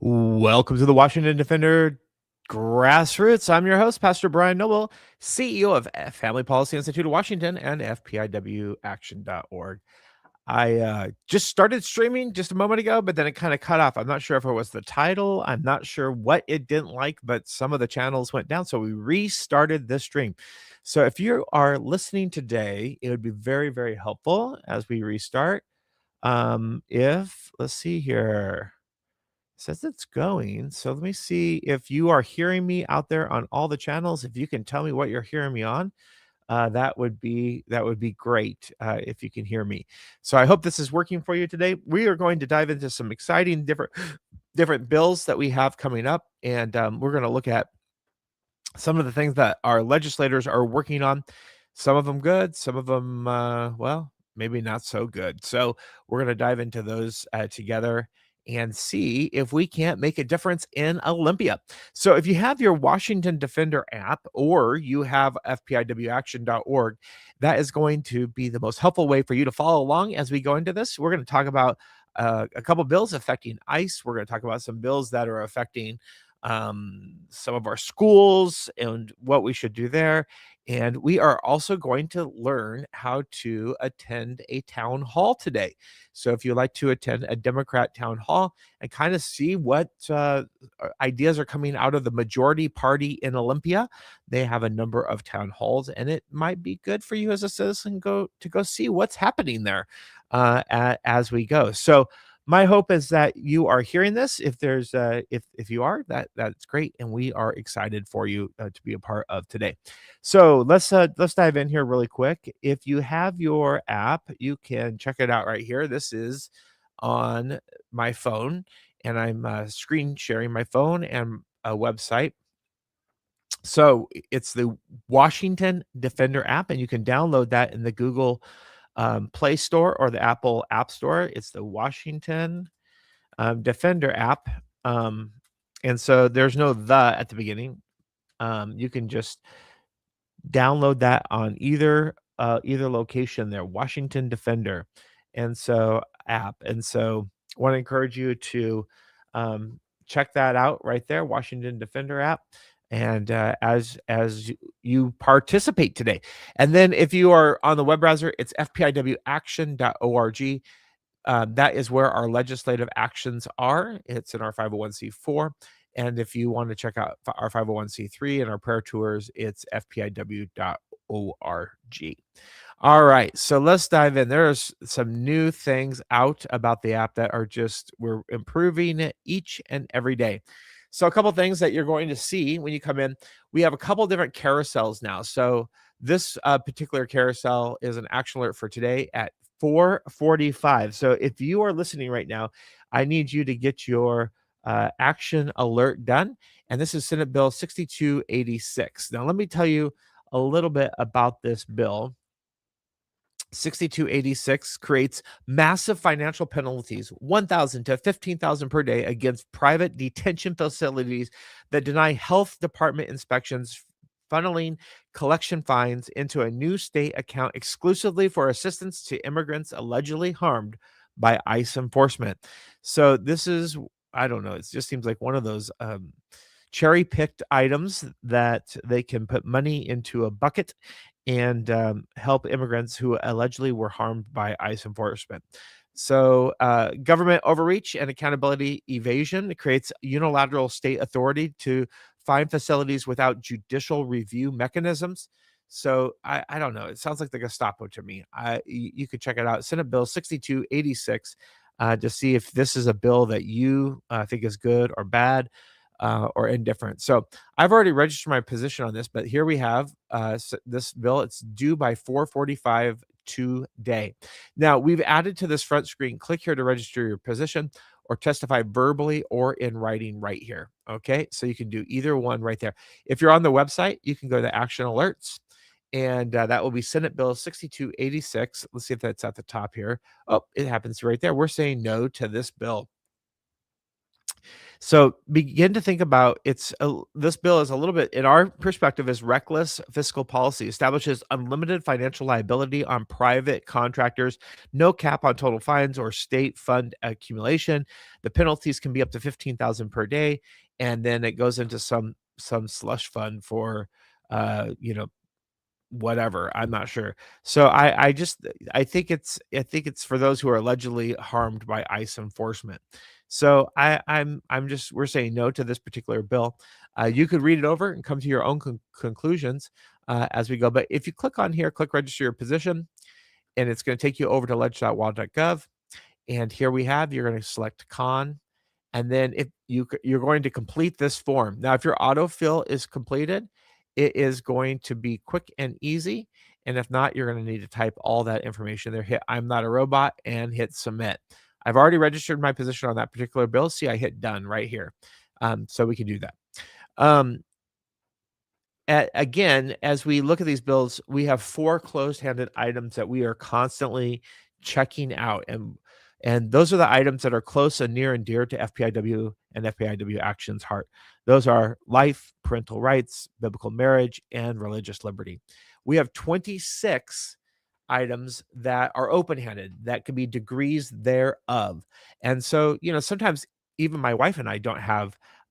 Welcome to the Washington Defender Grassroots. I'm your host, Pastor Brian Noble, CEO of Family Policy Institute of Washington and FPIWaction.org. I just started streaming just a moment ago, but then it kind of cut off. I'm not sure if it was the title. I'm not sure what it didn't like, but some of the channels went down. So we restarted this stream. So if you are listening today, it would be very, very helpful as we restart. If let's see here. Says it's going. So let me see if you are hearing me out there on all the channels. If you can tell me what you're hearing me on, that would be great if you can hear me. So I hope this is working for you today. We are going to dive into some exciting different bills that we have coming up, and we're going to look at some of the things that our legislators are working on. Some of them good, some of them well, maybe not so good. So we're going to dive into those together and see if we can't make a difference in Olympia. So if you have your Washington Defender app or you have fpiwaction.org, that is going to be the most helpful way for you to follow along as we go into this. We're going to talk about a couple bills affecting ICE. We're going to talk about some bills that are affecting some of our schools and what we should do there. And we are also going to learn how to attend a town hall today. So if you like to attend a Democrat town hall and kind of see what ideas are coming out of the majority party in Olympia, they have a number of town halls, and it might be good for you as a citizen go see what's happening there as we go. So my hope is that you are hearing this. If there's if you are, that's great, and we are excited for you to be a part of today. So let's dive in here really quick. If you have your app, you can check it out right here. This is on my phone, and I'm screen sharing my phone and a website. So it's the Washington Defender app, and you can download that in the Google Play Store or the Apple App Store. It's the Washington Defender app. And so there's no the at the beginning. You can just download that on either location there, Washington Defender. And so app. And so want to encourage you to check that out right there, Washington Defender app. And as you participate today. And then if you are on the web browser, it's fpiwaction.org. That is where our legislative actions are. It's in our 501c4. And if you want to check out our 501c3 and our prayer tours, it's fpiw.org. All right, so let's dive in. There's some new things out about the app that are we're improving it each and every day. So a couple things that you're going to see when you come in, we have a couple different carousels now. So this particular carousel is an action alert for today at 4:45. So if you are listening right now, I need you to get your action alert done. And this is Senate Bill 6286. Now, let me tell you a little bit about this bill. 6286 creates massive financial penalties, 1,000 to 15,000 per day against private detention facilities that deny health department inspections, funneling collection fines into a new state account exclusively for assistance to immigrants allegedly harmed by ICE enforcement. So this is, I don't know, it just seems like one of those cherry-picked items that they can put money into a bucket and help immigrants who allegedly were harmed by ICE enforcement. So government overreach and accountability evasion creates unilateral state authority to fine facilities without judicial review mechanisms. So I don't know. It sounds like the Gestapo to me. You could check it out. Senate Bill 6286 to see if this is a bill that you think is good or bad. Or indifferent. So I've already registered my position on this, but here we have this bill. It's due by 4:45 today. Now we've added to this front screen. Click here to register your position or testify verbally or in writing right here. Okay, so you can do either one right there. If you're on the website, you can go to Action Alerts, and that will be Senate Bill 6286. Let's see if that's at the top here. Oh, it happens right there. We're saying no to this bill. So begin to think about this bill is a little bit, in our perspective, is reckless fiscal policy, establishes unlimited financial liability on private contractors, no cap on total fines or state fund accumulation. The penalties can be up to 15,000 per day, and then it goes into some slush fund for you know, whatever, I'm not sure. So I think it's for those who are allegedly harmed by ICE enforcement. So we're saying no to this particular bill. You could read it over and come to your own conclusions as we go. But if you click on here, click register your position, and it's going to take you over to ledge.wa.gov. And here we have, you're going to select con, and then if you're going to complete this form. Now, if your autofill is completed, it is going to be quick and easy. And if not, you're going to need to type all that information there, hit I'm not a robot, and hit submit. I've already registered my position on that particular bill. See, I hit done right here. So we can do that. Um, Again, as we look at these bills, we have 4 closed-handed items that we are constantly checking out, and those are the items that are close and near and dear to FPIW and FPIW Action's heart. Those are life, parental rights, biblical marriage, and religious liberty. We have 26 items that are open-handed, that could be degrees thereof. And so, sometimes even my wife and I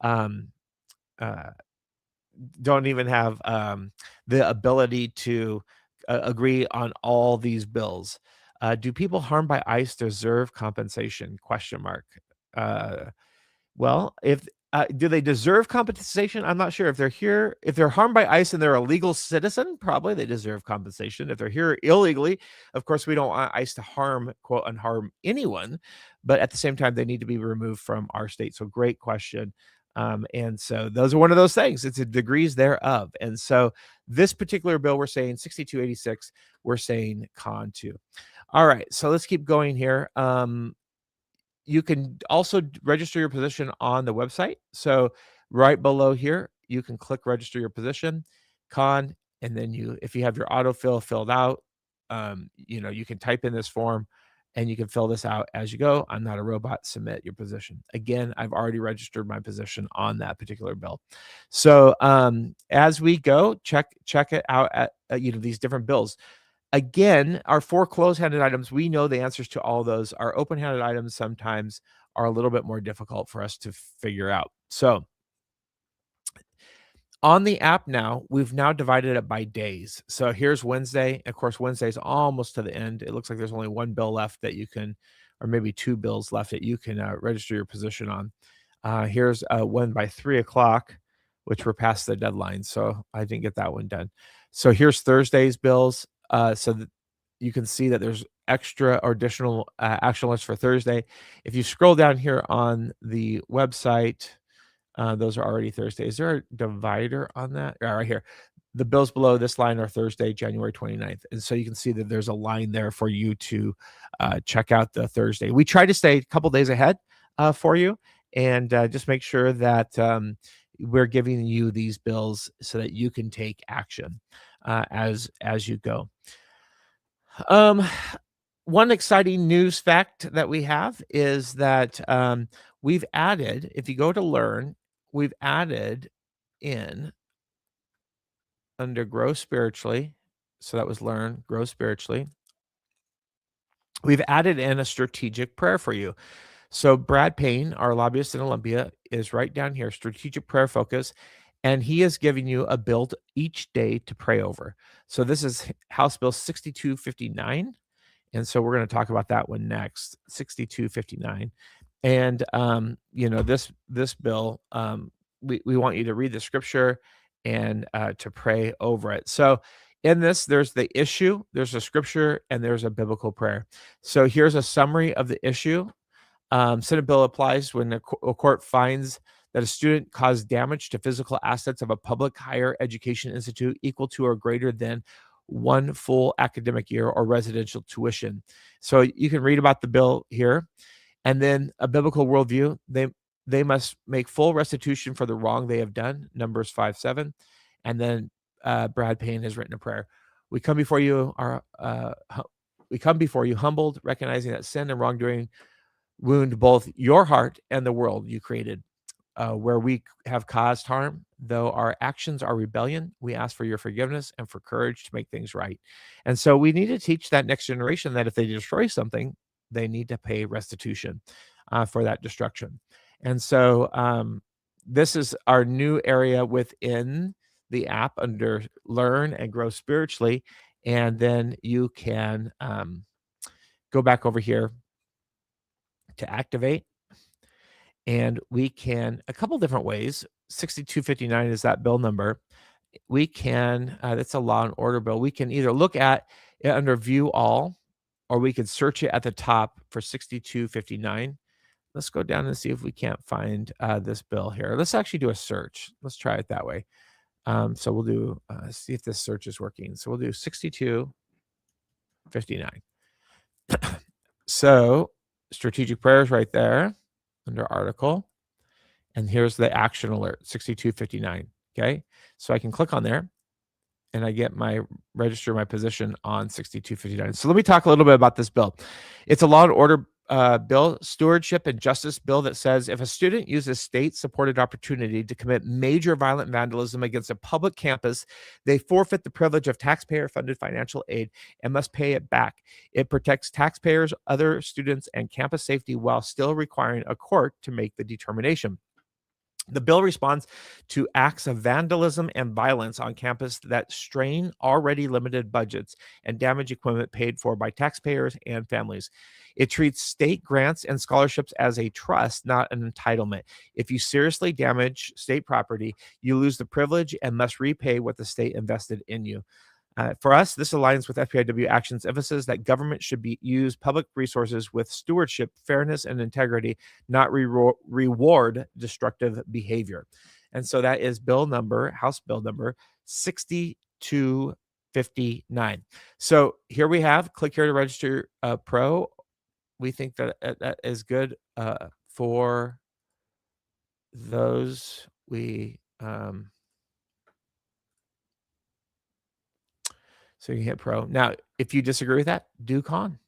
um, uh don't even have the ability to agree on all these bills. Do people harmed by ICE deserve compensation? Question mark. Uh, well, if do they deserve compensation? I'm not sure. If they're harmed by ICE and they're a legal citizen, probably they deserve compensation. If they're here illegally, of course, we don't want ICE to quote, unharm anyone, but at the same time, they need to be removed from our state. So great question. And so those are one of those things. It's a degrees thereof. And so this particular bill, we're saying 6286, we're saying con 2. All right, so let's keep going here. You can also register your position on the website. So right below here, you can click register your position, con, and then if you have your autofill filled out, you can type in this form and you can fill this out as you go. I'm not a robot, submit your position. Again, I've already registered my position on that particular bill. So as we go, check it out at these different bills. Again, our 4 closed-handed items, we know the answers to all those. Our open-handed items sometimes are a little bit more difficult for us to figure out. So on the app now, we've now divided it by days. So here's Wednesday. Of course, Wednesday's almost to the end. It looks like there's only 1 bill left that you can, or maybe 2 bills left that you can register your position on. Here's one by 3:00, which we're past the deadline, so I didn't get that one done. So here's Thursday's bills, so that you can see that there's extra or additional action lists for Thursday. If you scroll down here on the website, those are already Thursday. Is there a divider on that? Yeah, right here. The bills below this line are Thursday, January 29th. And so you can see that there's a line there for you to check out the Thursday. We try to stay a couple days ahead for you, and just make sure that we're giving you these bills so that you can take action as you go. One exciting news fact that we have is that we've added, if you go to learn, we've added in under grow spiritually. So that was learn, grow spiritually. We've added in a strategic prayer for you. So Brad Payne, our lobbyist in Olympia, is right down here, strategic prayer focus, and he is giving you a bill each day to pray over. So this is House Bill 6259. And so we're going to talk about that one next, 6259. And this bill, we want you to read the scripture and to pray over it. So in this, there's the issue, there's a scripture, and there's a biblical prayer. So here's a summary of the issue. Senate bill applies when a court finds that a student caused damage to physical assets of a public higher education institute equal to or greater than 1 full academic year or residential tuition. So you can read about the bill here. And then a biblical worldview, they must make full restitution for the wrong they have done, Numbers 5:7. And then Brad Payne has written a prayer. We come before you humbled, recognizing that sin and wrongdoing wound both your heart and the world you created. where we have caused harm, though our actions are rebellion, we ask for your forgiveness and for courage to make things right. And so we need to teach that next generation that if they destroy something, they need to pay restitution for that destruction. And so this is our new area within the app under Learn and Grow Spiritually. And then you can go back over here to activate. And we can, a couple different ways. 6259 is that bill number. We can, that's a law and order bill. We can either look at it under View All, or we can search it at the top for 6259. Let's go down and see if we can't find this bill here. Let's actually do a search. Let's try it that way. So we'll do, see if this search is working. So we'll do 6259. So strategic prayers right there under article. And here's the action alert, 6259. Okay. So I can click on there and I get register my position on 6259. So let me talk a little bit about this bill. It's a law and order bill, stewardship and justice bill that says if a student uses state-supported opportunity to commit major violent vandalism against a public campus, they forfeit the privilege of taxpayer-funded financial aid and must pay it back. It protects taxpayers, other students, and campus safety while still requiring a court to make the determination. The bill responds to acts of vandalism and violence on campus that strain already limited budgets and damage equipment paid for by taxpayers and families. It treats state grants and scholarships as a trust, not an entitlement. If you seriously damage state property, you lose the privilege and must repay what the state invested in you. For us, this aligns with FPIW Action's emphasis that government should use public resources with stewardship, fairness, and integrity, not reward destructive behavior. And so that is House Bill number 6259. So here we have, click here to register pro. We think that that is good for those so you hit pro. Now, if you disagree with that, do con.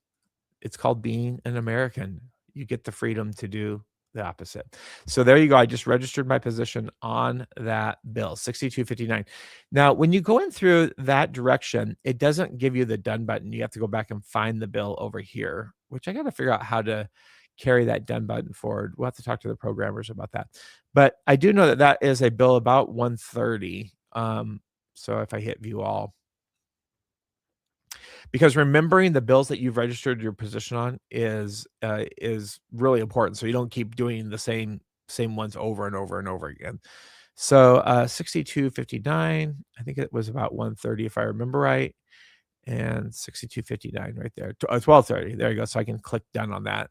It's called being an American. You get the freedom to do the opposite. So there you go. I just registered my position on that bill, 6259. Now, when you go in through that direction, it doesn't give you the done button. You have to go back and find the bill over here, which I got to figure out how to carry that done button forward. We'll have to talk to the programmers about that. But I do know that that is a bill about 130. So if I hit view all, because remembering the bills that you've registered your position on is really important, so you don't keep doing the same ones over and over and over again. So 6259, I think it was about 130 if I remember right, and 6259 right there, 1230. There you go. So I can click done on that.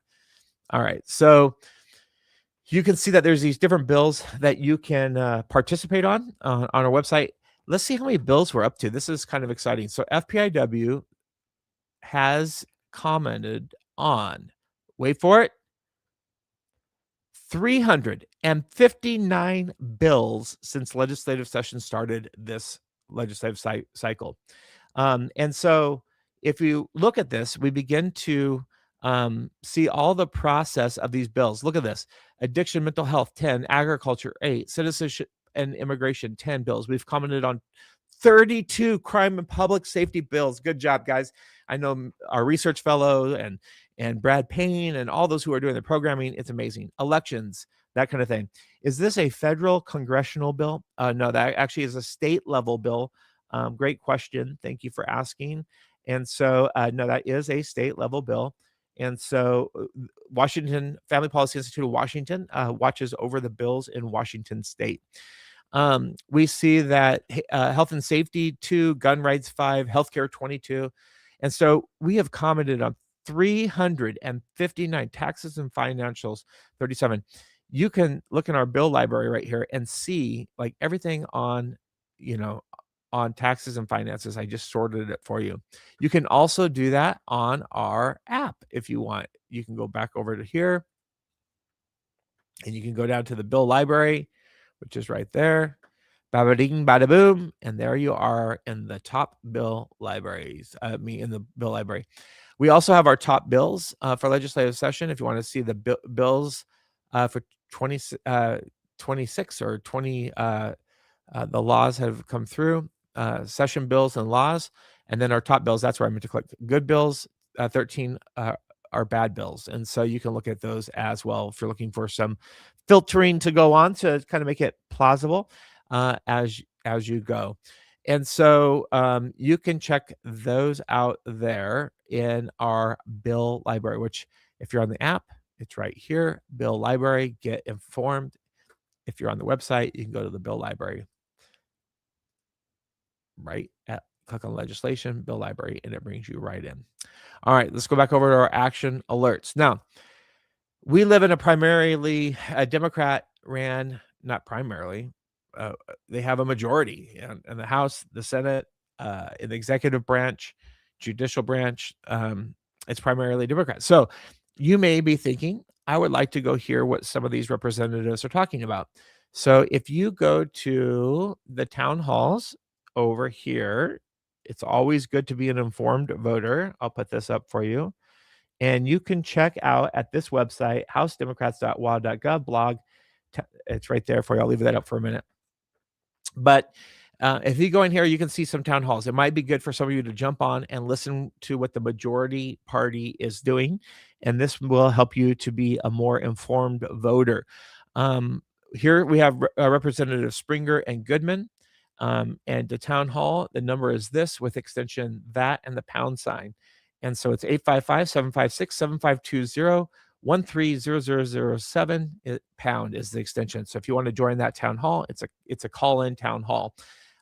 All right. So you can see that there's these different bills that you can participate on our website. Let's see how many bills we're up to. This is kind of exciting. So FPIW has commented on, wait for it, 359 bills since legislative session started this legislative cycle. And so if you look at this, we begin to see all the process of these bills. Look at this: addiction, mental health, 10, agriculture, 8, citizenship and immigration, 10 bills. We've commented on 32 crime and public safety bills. Good job, guys. I know our research fellow and Brad Payne and all those who are doing the programming. It's amazing. Elections, that kind of thing. Is this a federal congressional bill? No, that actually is a state level bill. Great question. Thank you for asking. And so, no, that is a state level bill. And so Washington Family Policy Institute of Washington watches over the bills in Washington state. We see that health and safety 2, gun rights 5, healthcare 22. And so we have commented on 359, taxes and financials 37. You can look in our bill library right here and see like everything on, on taxes and finances. I just sorted it for you. You can also do that on our app if you want. You can go back over to here and you can go down to the bill library, which is right there. Bada ding, bada boom. And there you are in the top bill libraries. In the bill library. We also have our top bills for legislative session. If you want to see the bills for 26 or 20 the laws have come through, session bills and laws, and then our top bills. That's where I'm going to click. Good bills, 13 are bad bills, and so you can look at those as well if you're looking for some filtering to go on to kind of make it plausible as you go. And so you can check those out there in our bill library, which if you're on the app, it's right here, bill library, get informed. If you're on the website, you can go to the bill library, click on legislation, bill library, and it brings you right in. All right, let's go back over to our action alerts. Now, we live in a primarily Democrat ran, not primarily, they have a majority in the House, the Senate, in the executive branch, judicial branch. It's primarily Democrat. So you may be thinking, I would like to go hear what some of these representatives are talking about. So if you go to the town halls over here, it's always good to be an informed voter. I'll put this up for you. And you can check out at this website, housedemocrats.wa.gov blog. It's right there for you. I'll leave that up for a minute. But if you go in here, you can see some town halls. It might be good for some of you to jump on and listen to what the majority party is doing. And this will help you to be a more informed voter. Here we have Representative Springer and Goodman. And the town hall, the number is this with extension that and the pound sign. And so it's 855-756-7520, 130007 pound is the extension. So if you want to join that town hall, it's a call-in town hall.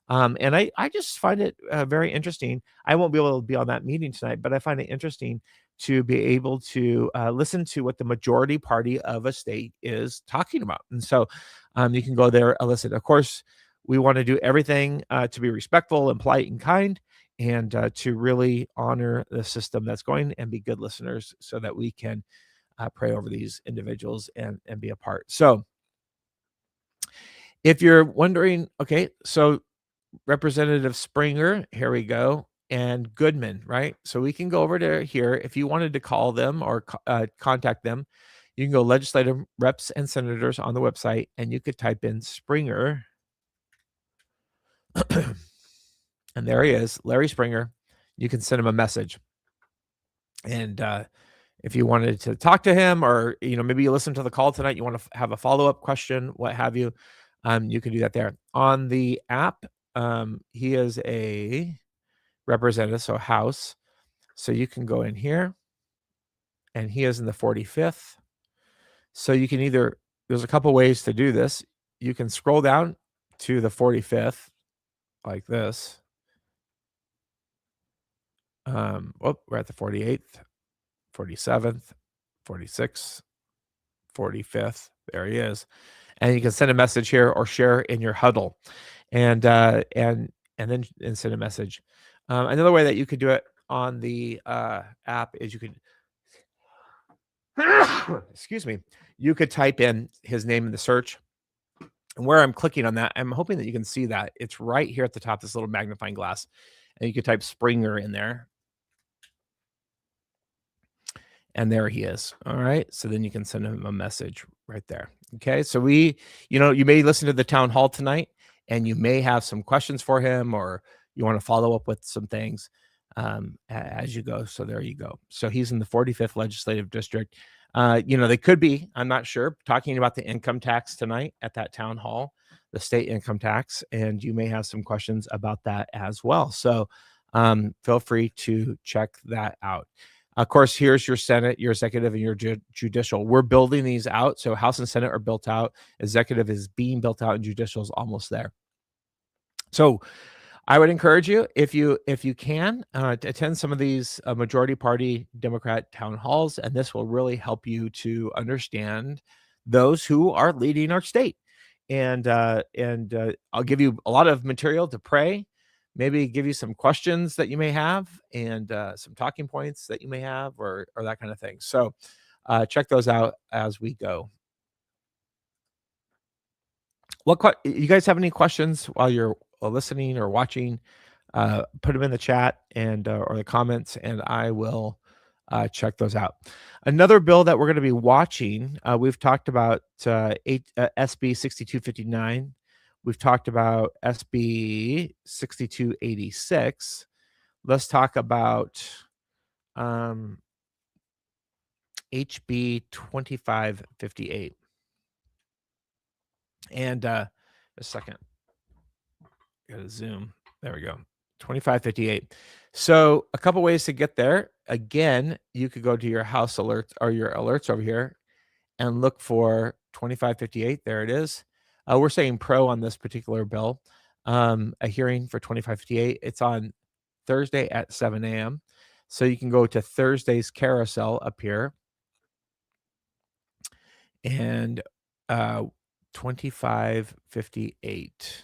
And I just find it very interesting. I won't be able to be on that meeting tonight, but I find it interesting to be able to listen to what the majority party of a state is talking about. And so you can go there and listen. Of course, we want to do everything to be respectful and polite and kind, and to really honor the system that's going and be good listeners so that we can pray over these individuals and be a part. So if you're wondering, okay, so Representative Springer, here we go, and Goodman, right? So we can go over to here. If you wanted to call them or contact them, you can go legislative reps and senators on the website, and you could type in Springer. And there he is, Larry Springer. You can send him a message. And if you wanted to talk to him, or maybe you listen to the call tonight, you want to have a follow-up question, what have you, you can do that there. On the app, he is a representative, so House. So you can go in here, and he is in the 45th. So you can there's a couple ways to do this. You can scroll down to the 45th like this. We're at the 48th, 47th, 46th, 45th. There he is. And you can send a message here or share in your huddle, and then send a message. Another way that you could do it on the app is you could excuse me, you could type in his name in the search. And where I'm clicking on that, I'm hoping that you can see that it's right here at the top, this little magnifying glass, and you could type Springer in there. And there he is. All right. So then you can send him a message right there. Okay. So you may listen to the town hall tonight, and you may have some questions for him, or you want to follow up with some things as you go. So there you go. So he's in the 45th legislative district. They could be, I'm not sure, talking about the income tax tonight at that town hall, the state income tax, and you may have some questions about that as well. So feel free to check that out. Of course, here's your Senate, your executive, and your judicial. We're building these out. So House and Senate are built out. Executive is being built out, and judicial is almost there. So I would encourage you, if you can, to attend some of these majority party Democrat town halls, and this will really help you to understand those who are leading our state. And I'll give you a lot of material to pray, maybe give you some questions that you may have, and some talking points that you may have, or that kind of thing. So check those out as we go. You guys have any questions while you're listening or watching? Put them in the chat and or the comments, and I will check those out. Another bill that we're going to be watching, we've talked about SB 6259. We've talked about SB 6286. Let's talk about HB 2558. And a second, got to zoom. There we go. 2558. So a couple ways to get there. Again, you could go to your house alerts or your alerts over here and look for 2558. There it is. We're saying pro on this particular bill. A hearing for 2558. It's on Thursday at 7 a.m. So you can go to Thursday's carousel up here and 2558.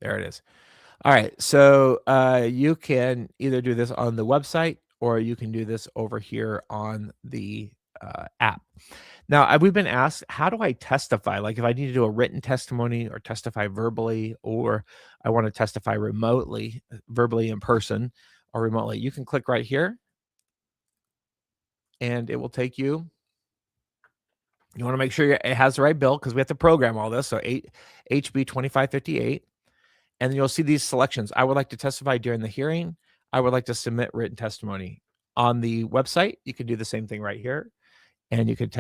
There it is. All right. So you can either do this on the website or you can do this over here on the app. Now, we've been asked, how do I testify? Like if I need to do a written testimony or testify verbally, or I want to testify remotely, verbally in person or remotely, you can click right here and it will take you. You want to make sure it has the right bill because we have to program all this. So HB 2558. And then you'll see these selections. I would like to testify during the hearing. I would like to submit written testimony. On the website, you can do the same thing right here. And you can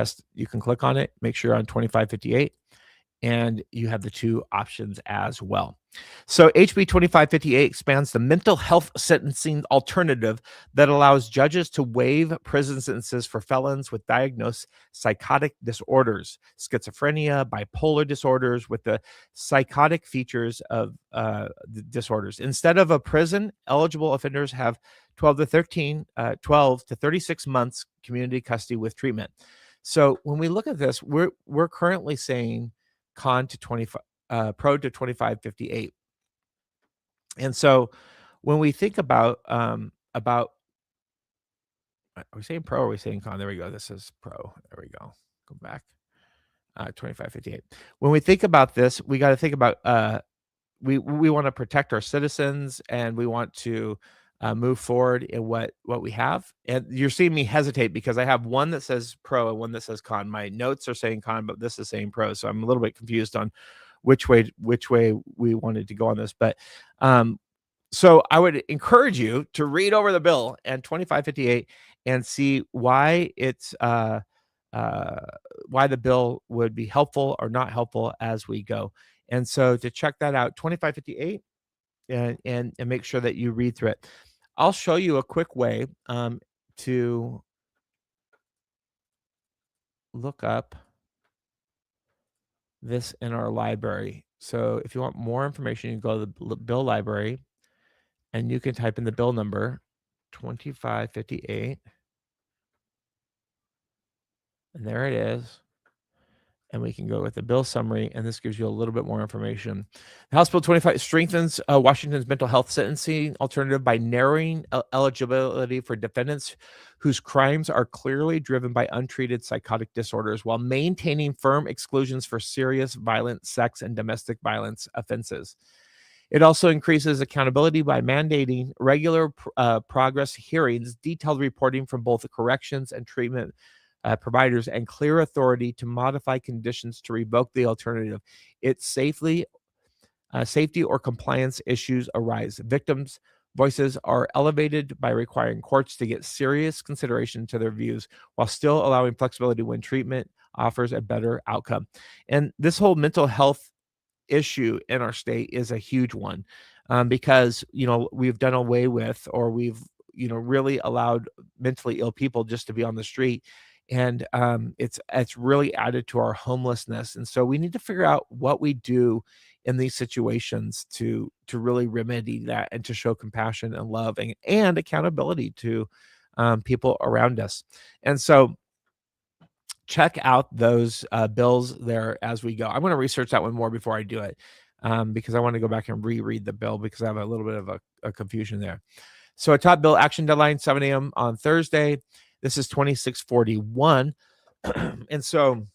click on it, make sure you're on 2558, and you have the two options as well. So HB 2558 expands the mental health sentencing alternative that allows judges to waive prison sentences for felons with diagnosed psychotic disorders, schizophrenia, bipolar disorders with the psychotic features of disorders. Instead of a prison, eligible offenders have 12 to 36 months community custody with treatment. So when we look at this, we're currently saying pro to 2558. And so when we think about are we saying pro or are we saying con? There we go. This is pro. There we go. Go back. 2558. When we think about this, we got to think about we want to protect our citizens and we want to move forward in what we have. And you're seeing me hesitate because I have one that says pro and one that says con. My notes are saying con, but this is saying pro. So I'm a little bit confused on which way we wanted to go on this. But so I would encourage you to read over the bill and 2558 and see why it's why the bill would be helpful or not helpful as we go. And so to check that out, 2558, and make sure that you read through it. I'll show you a quick way to look up this in our library. So if you want more information, you can go to the bill library and you can type in the bill number 2558. And there it is. And we can go with the bill summary, and this gives you a little bit more information. House Bill 25 strengthens Washington's mental health sentencing alternative by narrowing eligibility for defendants whose crimes are clearly driven by untreated psychotic disorders while maintaining firm exclusions for serious violent sex and domestic violence offenses. It also increases accountability by mandating regular progress hearings, detailed reporting from both the corrections and treatment providers, and clear authority to modify conditions to revoke the alternative. It's safety or compliance issues arise. Victims' voices are elevated by requiring courts to get serious consideration to their views while still allowing flexibility when treatment offers a better outcome. And this whole mental health issue in our state is a huge one because, we've done away with, or we've, really allowed mentally ill people just to be on the street. And it's really added to our homelessness. And so we need to figure out what we do in these situations to really remedy that and to show compassion and love and accountability to people around us. And so check out those bills there as we go. I'm going to research that one more before I do it because I want to go back and reread the bill because I have a little bit of a confusion there. So a top bill action deadline, 7 a.m. on Thursday. This is 2641. And so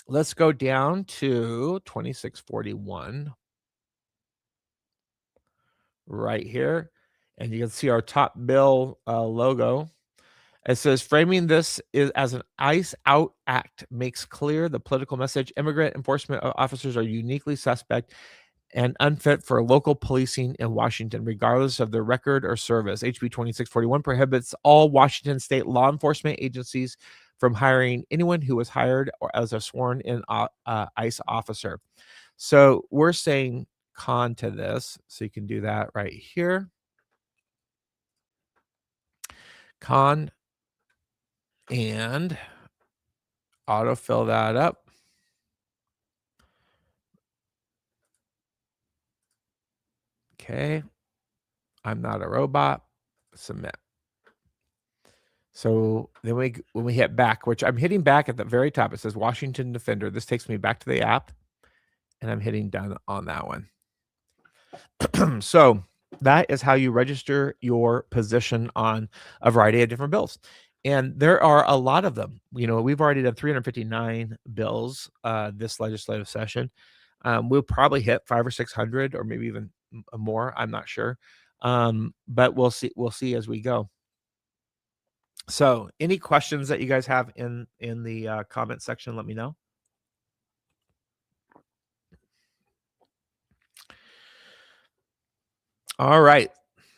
let's go down to 2641. right here. And you can see our top bill logo. It says, framing this is as an ICE out act makes clear the political message. Immigrant enforcement officers are uniquely suspect and unfit for local policing in Washington, regardless of their record or service. HB 2641 prohibits all Washington state law enforcement agencies from hiring anyone who was hired or as a sworn-in ICE officer. So we're saying con to this. So you can do that right here. Con, and autofill that up. Okay. I'm not a robot. Submit. So then when we hit back, which I'm hitting back at the very top, it says Washington Defender. This takes me back to the app, and I'm hitting done on that one. So that is how you register your position on a variety of different bills. And there are a lot of them. You know, we've already done 359 bills this legislative session. We'll probably hit 500 or 600 or maybe even more. I'm not sure. But we'll see. We'll see as we go. So any questions that you guys have in the comment section, let me know. All right.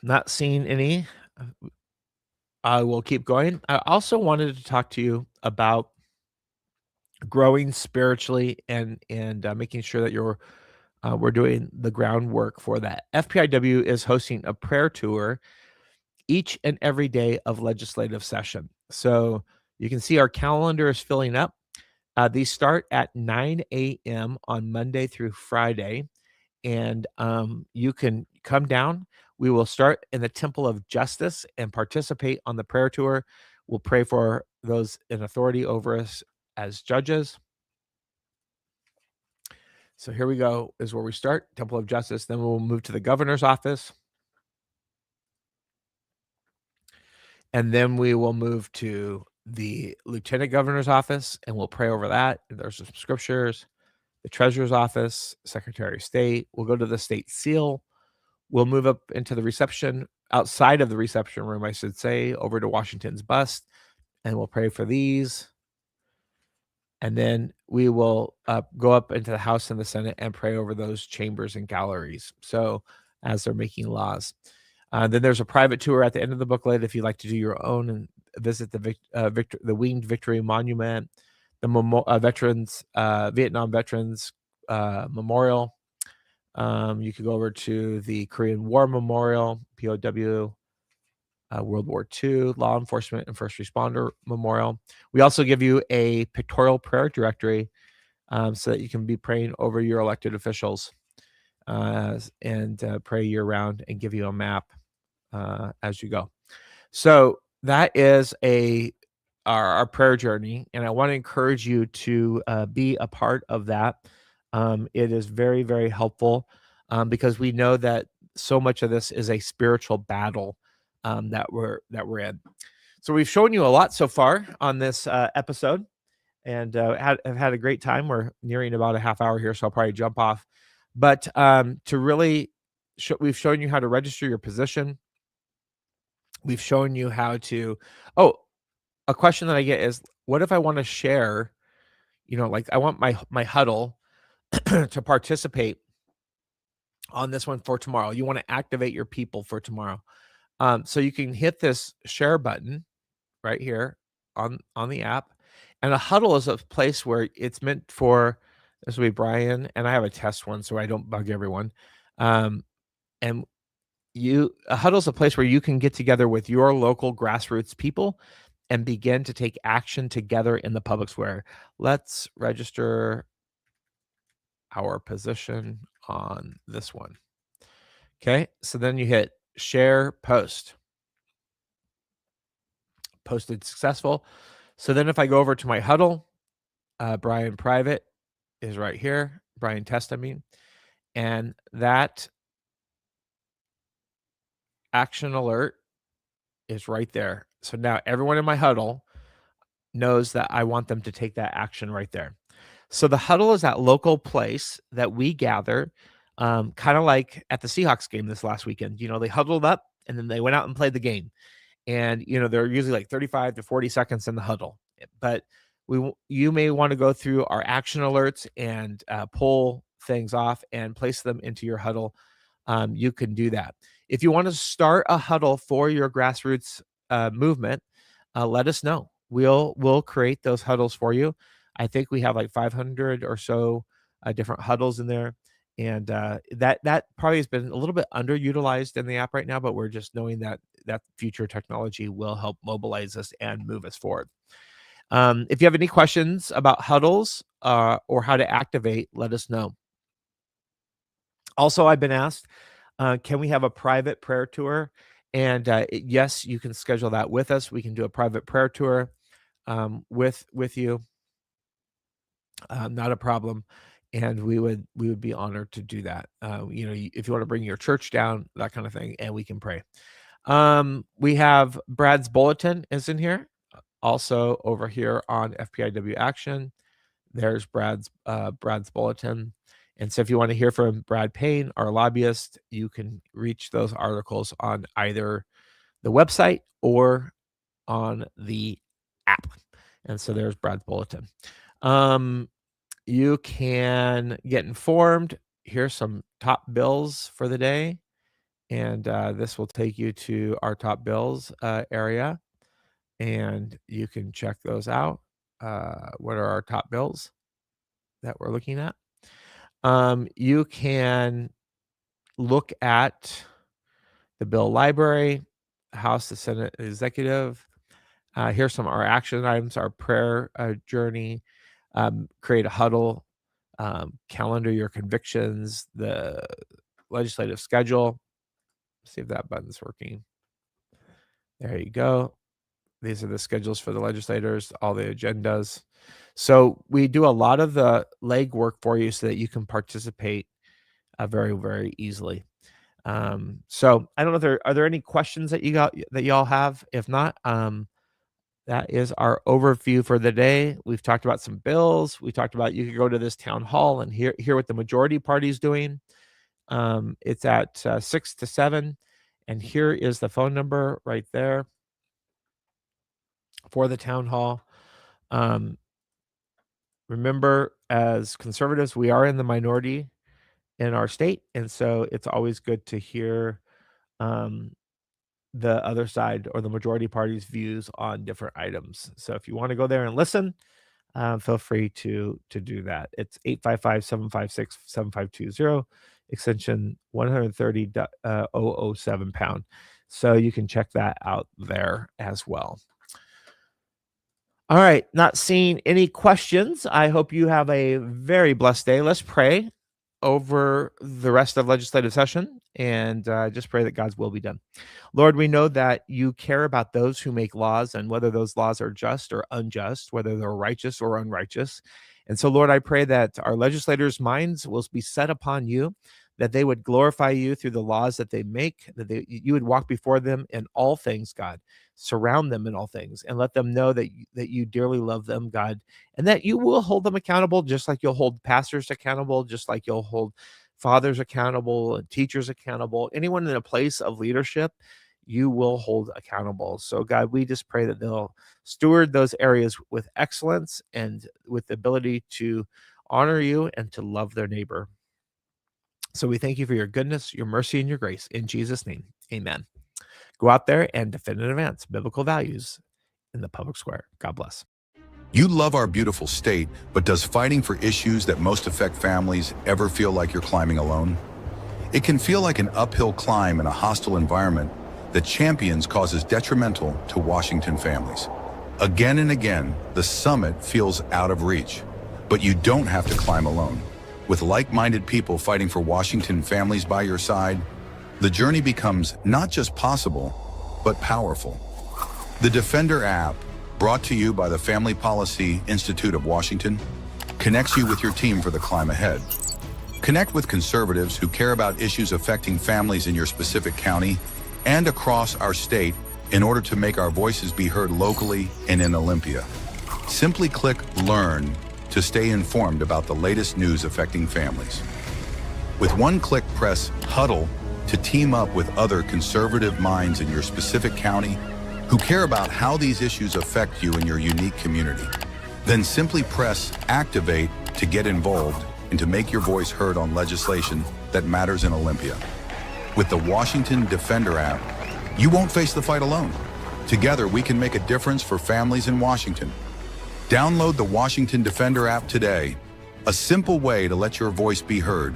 Not seeing any. I will keep going. I also wanted to talk to you about growing spiritually and making sure that we're doing the groundwork for that. FPIW is hosting a prayer tour each and every day of legislative session. So you can see our calendar is filling up. These start at 9 a.m. on Monday through Friday, and you can come down. We will start in the Temple of Justice and participate on the prayer tour. We'll pray for those in authority over us as judges. So here we go, is where we start, Temple of Justice. Then we'll move to the governor's office. And then we will move to the lieutenant governor's office, and we'll pray over that. There's some scriptures. The treasurer's office, secretary of state. We'll go to the state seal. We'll move up into the reception, outside of the reception room, I should say, over to Washington's bust, and we'll pray for these. And then we will go up into the House and the Senate and pray over those chambers and galleries. So as they're making laws. Then there's a private tour at the end of the booklet if you'd like to do your own and visit the Winged Victory Monument, the Vietnam Veterans Memorial. You could go over to the Korean War Memorial, POW, World War II, Law Enforcement and First Responder Memorial. We also give you a pictorial prayer directory so that you can be praying over your elected officials and pray year-round, and give you a map as you go. So that is our prayer journey, and I want to encourage you to be a part of that. It is very, very helpful because we know that so much of this is a spiritual battle that we're in. So we've shown you a lot so far on this episode, and have had a great time. We're nearing about a half hour here, so I'll probably jump off. But to really, we've shown you how to register your position. We've shown you how to. Oh, a question that I get is, what if I want to share? You know, like I want my huddle to participate on this one for tomorrow. You want to activate your people for tomorrow. So you can hit this share button right here on the app. And a huddle is a place where it's meant for, this will be Brian, and I have a test one so I don't bug everyone. And a huddle is a place where you can get together with your local grassroots people and begin to take action together in the public square. Let's register our position on this one. Okay, so then you hit share post. Posted successful. So then if I go over to my huddle, Brian private is right here, Brian test, I mean, and that action alert is right there. So now everyone in my huddle knows that I want them to take that action right there. So the huddle is that local place that we gather kind of like at the Seahawks game this last weekend. They huddled up and then they went out and played the game. And, they're usually like 35 to 40 seconds in the huddle. But you may want to go through our action alerts and pull things off and place them into your huddle. You can do that. If you want to start a huddle for your grassroots movement, let us know. We'll create those huddles for you. I think we have like 500 or so different huddles in there. And that probably has been a little bit underutilized in the app right now, but we're just knowing that future technology will help mobilize us and move us forward. If you have any questions about huddles or how to activate, let us know. Also, I've been asked, can we have a private prayer tour? And yes, you can schedule that with us. We can do a private prayer tour with you. Not a problem. And we would be honored to do that. If you want to bring your church down, that kind of thing, and we can pray. We have Brad's bulletin is in here. Also over here on FPIW Action, there's Brad's bulletin. And so if you want to hear from Brad Payne, our lobbyist, you can reach those articles on either the website or on the app. And so there's Brad's bulletin. You can get informed. Here's some top bills for the day. And this will take you to our top bills area. And you can check those out. What are our top bills that we're looking at? You can look at the bill library, House, the Senate, Executive. Here's some of our action items, our prayer journey, create a huddle, calendar your convictions, the legislative schedule. See if that button's working. There you go. These are the schedules for the legislators, all the agendas. So we do a lot of the legwork for you so that you can participate very, very easily. So I don't know if are there any questions that y'all have? If not, that is our overview for the day. We've talked about some bills. We talked about you could go to this town hall and hear what the majority party is doing. It's at 6 to 7. And here is the phone number right there for the town hall. Remember, as conservatives, we are in the minority in our state. And so it's always good to hear the other side or the majority party's views on different items. So if you want to go there and listen, feel free to do that. It's 855-756-7520, extension 130.007 pound. So you can check that out there as well. All right, not seeing any questions. I hope you have a very blessed day. Let's pray over the rest of legislative session and just pray that God's will be done. Lord, we know that you care about those who make laws and whether those laws are just or unjust, whether they're righteous or unrighteous. And so, Lord, I pray that our legislators' minds will be set upon you, that they would glorify you through the laws that they make, that you would walk before them in all things, God. Surround them in all things and let them know that you dearly love them, God, and that you will hold them accountable, just like you'll hold pastors accountable, just like you'll hold fathers accountable and teachers accountable. Anyone in a place of leadership, you will hold accountable. So, God, we just pray that they'll steward those areas with excellence and with the ability to honor you and to love their neighbor. So we thank you for your goodness, your mercy, and your grace. In Jesus' name, amen. Go out there and defend and advance biblical values in the public square. God bless. You love our beautiful state, but does fighting for issues that most affect families ever feel like you're climbing alone? It can feel like an uphill climb in a hostile environment that champions causes detrimental to Washington families. Again and again, the summit feels out of reach, but you don't have to climb alone. With like-minded people fighting for Washington families by your side, the journey becomes not just possible, but powerful. The Defender app, brought to you by the Family Policy Institute of Washington, connects you with your team for the climb ahead. Connect with conservatives who care about issues affecting families in your specific county and across our state in order to make our voices be heard locally and in Olympia. Simply click Learn to stay informed about the latest news affecting families. With one click, press Huddle to team up with other conservative minds in your specific county who care about how these issues affect you in your unique community. Then simply press Activate to get involved and to make your voice heard on legislation that matters in Olympia. With the Washington Defender app, you won't face the fight alone. Together, we can make a difference for families in Washington. Download the Washington Defender app today, a simple way to let your voice be heard.